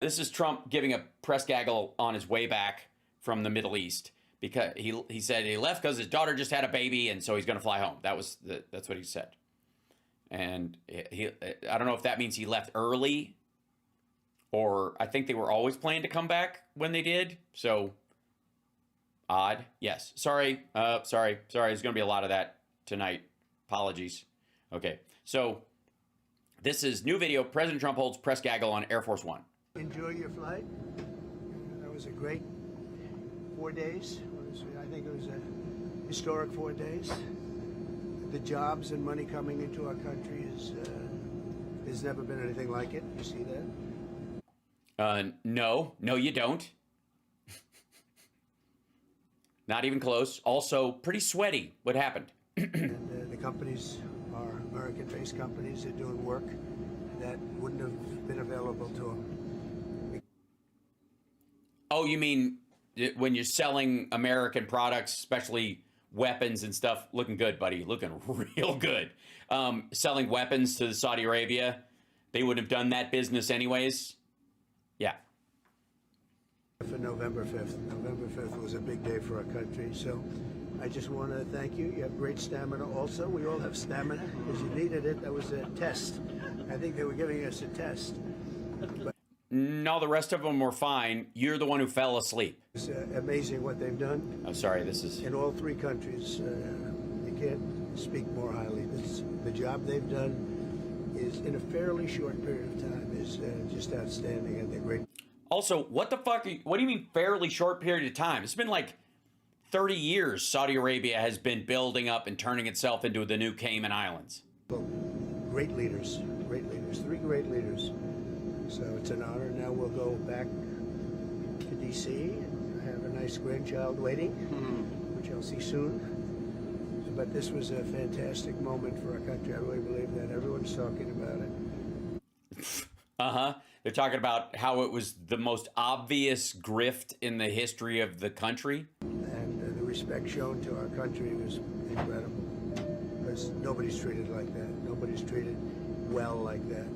this is Trump giving a press gaggle on his way back from the Middle East, because he said he left because his daughter just had a baby, and so he's going to fly home. That's what he said. And I don't know if that means he left early, or I think they were always planning to come back when they did. So odd. Yes. Sorry. Sorry. There's going to be a lot of that tonight. Apologies. Okay. So this is new video. President Trump holds press gaggle on Air Force One. Enjoy your flight. That was a great 4 days. I think it was a historic 4 days. The jobs and money coming into our country has never been anything like it. You see that? No, you don't. Not even close. Also, pretty sweaty. What happened? And the companies are American-based companies. They're doing work that wouldn't have been available to them. Oh, you mean when you're selling American products, especially weapons and stuff? Looking good, buddy. Looking real good. Selling weapons to Saudi Arabia. They would have done that business anyways. Yeah. For November 5th. November 5th was a big day for our country. So I just want to thank you. You have great stamina also. We all have stamina because you needed it. That was a test. I think they were giving us a test. But no, the rest of them were fine. You're the one who fell asleep. it's amazing what they've done. I'm sorry, this is... In all three countries, you can't speak more highly. The job they've done is, in a fairly short period of time, is just outstanding, and they're great. Also, what the fuck? What do you mean fairly short period of time? It's been like 30 years Saudi Arabia has been building up and turning itself into the new Cayman Islands. Well, great leaders, three great leaders. So it's an honor. Now we'll go back to D.C. and have a nice grandchild waiting, which I'll see soon. But this was a fantastic moment for our country. I really believe that. Everyone's talking about it. Uh-huh. They're talking about how it was the most obvious grift in the history of the country. And the respect shown to our country was incredible. Because nobody's treated like that. Nobody's treated well like that.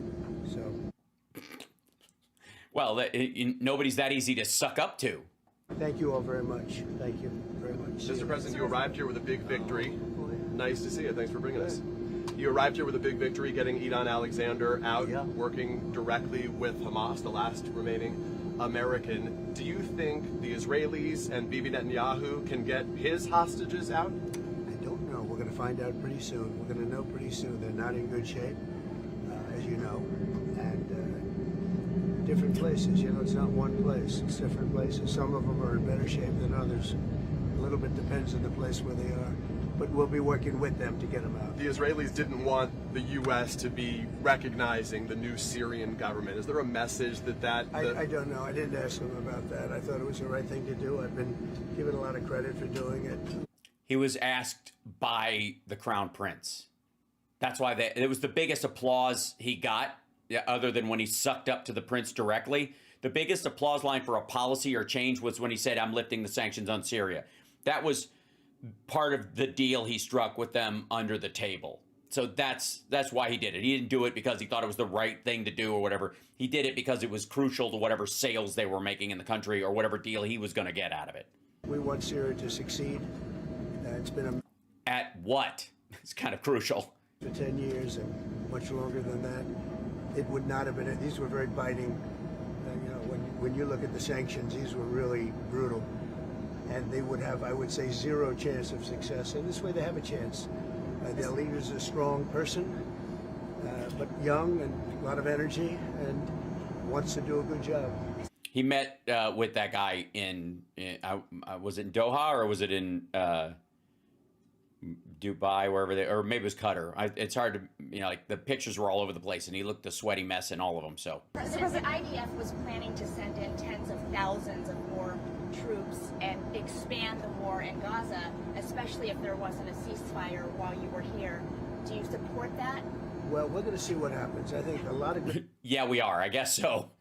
So... Well, nobody's that easy to suck up to. Thank you all very much. Thank you very much. Mr. President, you arrived here with a big victory. Nice to see you. Thanks for bringing us. You arrived here with a big victory, getting Idan Alexander out, working directly with Hamas, the last remaining American. Do you think the Israelis and Bibi Netanyahu can get his hostages out? I don't know. We're going to find out pretty soon. We're going to know pretty soon. They're not in good shape, as you know, and different places. You know, it's not one place. It's different places. Some of them are in better shape than others. A little bit depends on the place where they are. But we'll be working with them to get them out. The Israelis didn't want the U.S. to be recognizing the new Syrian government. Is there a message that... I don't know. I didn't ask them about that. I thought it was the right thing to do. I've been given a lot of credit for doing it. He was asked by the Crown Prince. That's why it was the biggest applause he got, other than when he sucked up to the prince directly. The biggest applause line for a policy or change was when he said, "I'm lifting the sanctions on Syria." That was part of the deal he struck with them under the table. So that's why he did it. He didn't do it because he thought it was the right thing to do or whatever. He did it because it was crucial to whatever sales they were making in the country or whatever deal he was going to get out of it. We want Syria to succeed. It's been at what? It's kind of crucial. For 10 years and much longer than that. It would not have been. These were very biting. When you look at the sanctions, these were really brutal. And they would have, I would say, zero chance of success. And this way they have a chance. Their leader's a strong person, but young and a lot of energy and wants to do a good job. He met with that guy was it in Doha or was it in Dubai, wherever or maybe it was Qatar. It's hard to, like the pictures were all over the place and he looked a sweaty mess in all of them. So the IDF was planning to send in tens of thousands of more troops and expand the war in Gaza, especially if there wasn't a ceasefire while you were here. Do you support that? Well, we're going to see what happens. I think a lot of yeah, we are. I guess so.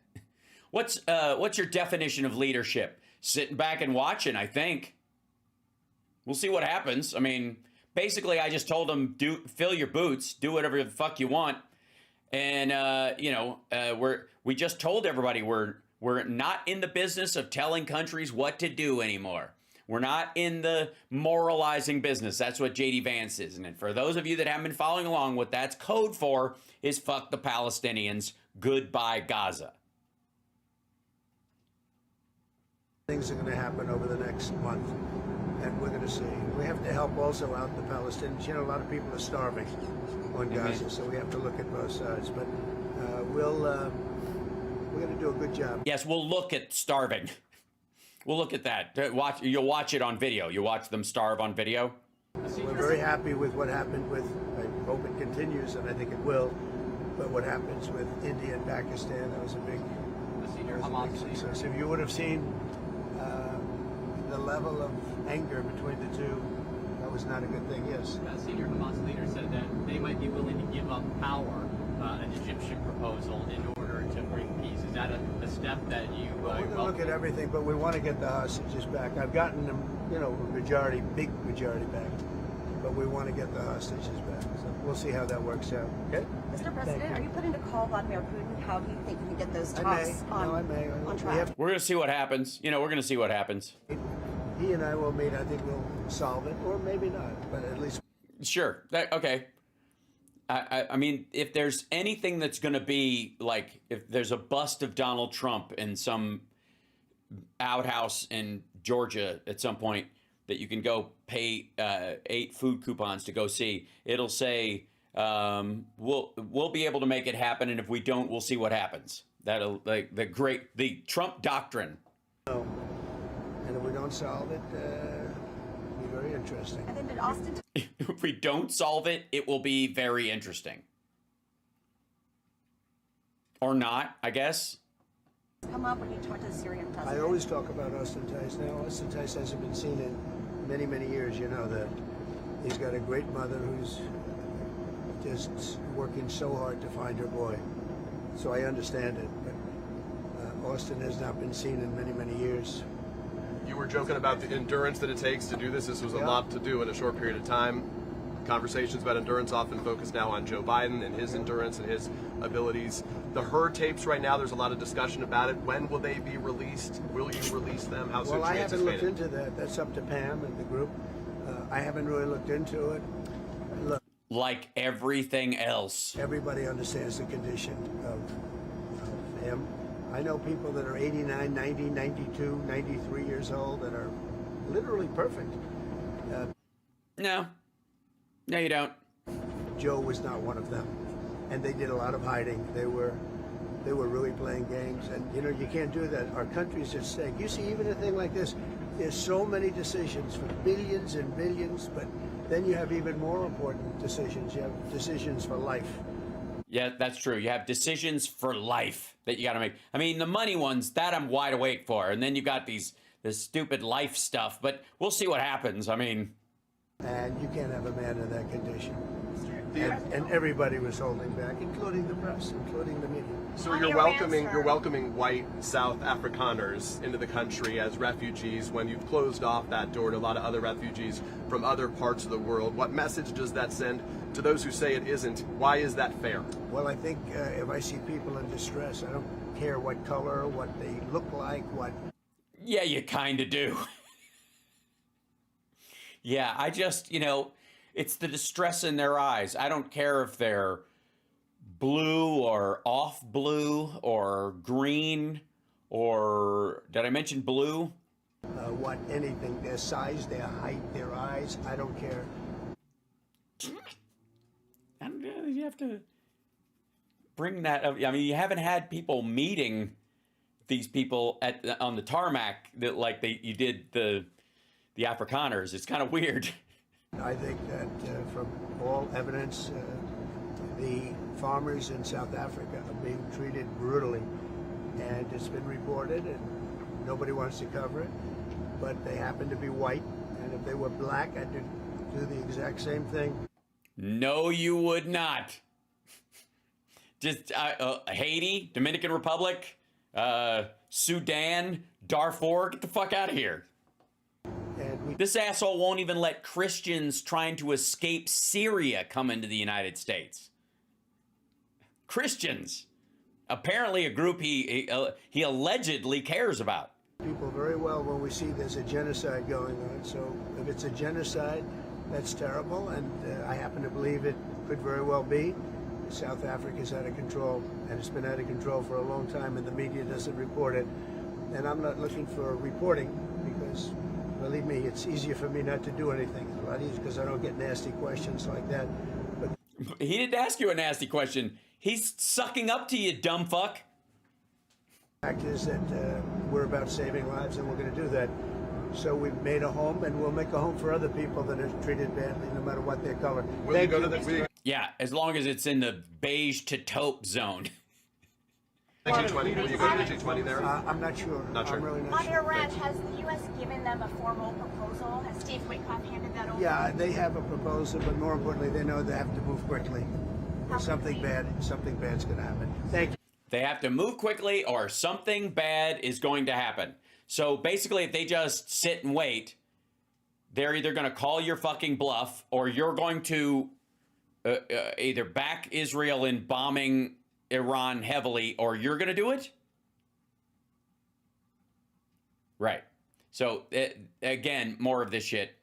What's your definition of leadership? Sitting back and watching, I think. We'll see what happens. I mean, basically, I just told him, fill your boots, do whatever the fuck you want. And, We just told everybody we're not in the business of telling countries what to do anymore. We're not in the moralizing business. That's what J.D. Vance is. And for those of you that haven't been following along, what that's code for is fuck the Palestinians. Goodbye, Gaza. Things are going to happen over the next month, and we're going to see. We have to help also out the Palestinians. You know, a lot of people are starving on Gaza, so we have to look at both sides. But we're going to do a good job. Yes, we'll look at starving. We'll look at that. You'll watch it on video. You'll watch them starve on video. We're very happy with what happened with, I hope it continues, and I think it will, but what happens with India and Pakistan, that was a big success. If you would have seen the level of anger between the two, that was not a good thing, yes. A senior Hamas leader said that they might be willing to give up power, an Egyptian proposal, in order to bring peace. Is that a step that you We're going to look at everything, but we want to get the hostages back. I've gotten them, you know, big majority back, but we want to get the hostages back. So we'll see how that works out. Okay? Mr. President, are you planning to call Vladimir Putin? How do you think you can get those I talks may. on track? We're going to see what happens. You know, we're going to see what happens. He and I will meet. I think we'll solve it, or maybe not, but at least. Sure. Okay. I mean, if there's anything that's going to be like, if there's a bust of Donald Trump in some outhouse in Georgia at some point that you can go pay 8 food coupons to go see, it'll say, we'll be able to make it happen, and if we don't, we'll see what happens. That'll, like, the Trump doctrine. No. And if we don't solve it, it'll be very interesting. And then did Austin If we don't solve it, it will be very interesting. Or not, I guess. come up when you talk to the Syrian president? I always talk about Austin Tice. Now, Austin Tice hasn't been seen in many, many years. You know that. He's got a great mother who's just working so hard to find her boy. So I understand it. But Austin has not been seen in many, many years. You were joking about the endurance that it takes to do this. This was a lot to do in a short period of time. Conversations about endurance often focus now on Joe Biden and his endurance and his abilities. The Her tapes right now, there's a lot of discussion about it. When will they be released? Will you release them? How soon Well, I do you haven't anticipate looked into that. That's up to Pam and the group. I haven't really looked into it. Look, Like everything else. everybody understands the condition of him. I know people that are 89, 90, 92, 93 years old that are literally perfect. No, you don't. Joe was not one of them, and they did a lot of hiding. They were really playing games, and you know you can't do that. Our country's at stake. You see, even a thing like this, there's so many decisions for billions and billions, but then you have even more important decisions. You have decisions for life. Yeah, that's true. You have decisions for life that you got to make. I mean, the money ones, that I'm wide awake for. And then you got this stupid life stuff. But we'll see what happens. I mean... And you can't have a man in that condition. And everybody was holding back, including the press, including the media. So On you're your welcoming white South Afrikaners into the country as refugees when you've closed off that door to a lot of other refugees from other parts of the world. What message does that send to those who say it isn't? Why is that fair? Well, I think if I see people in distress, I don't care what color, what they look like, what... Yeah, you kind of do. Yeah, I just, you know, it's the distress in their eyes. I don't care if they're blue or off blue or green or, did I mention blue? What, anything, their size, their height, their eyes, I don't care. You have to bring that up. I mean, you haven't had people meeting these people on the tarmac that like you did the Afrikaners. It's kind of weird. I think that from all evidence, the farmers in South Africa are being treated brutally, and it's been reported, and nobody wants to cover it, but they happen to be white, and if they were black, I'd do the exact same thing. No, you would not. Just Haiti, Dominican Republic, Sudan, Darfur, get the fuck out of here. This asshole won't even let Christians trying to escape Syria come into the United States. Christians. apparently a group he allegedly cares about. People very well when we see there's a genocide going on. So if it's a genocide, that's terrible, and I happen to believe it could very well be. South Africa's out of control, and it's been out of control for a long time, and the media doesn't report it. And I'm not looking for reporting because, believe me, it's easier for me not to do anything. It's a lot easier because I don't get nasty questions like that. But he didn't ask you a nasty question. He's sucking up to you, dumb fuck. the fact is that we're about saving lives, and we're going to do that. So we've made a home, and we'll make a home for other people that are treated badly, no matter what their color. Will you go to the Yeah, as long as it's in the beige to taupe zone. G20? Will you go to the G20 there? I'm not sure. Not sure. I'm really not On sure. Iran, has the U.S. given them a formal proposal? Has Steve Witkoff handed that over? Yeah, they have a proposal, but more importantly, they know they have to move quickly. How Something bad's going to happen. Thank you. They have to move quickly or something bad is going to happen. So basically, if they just sit and wait, they're either going to call your fucking bluff or you're going to either back Israel in bombing Iran heavily or you're going to do it. Right. So again, more of this shit.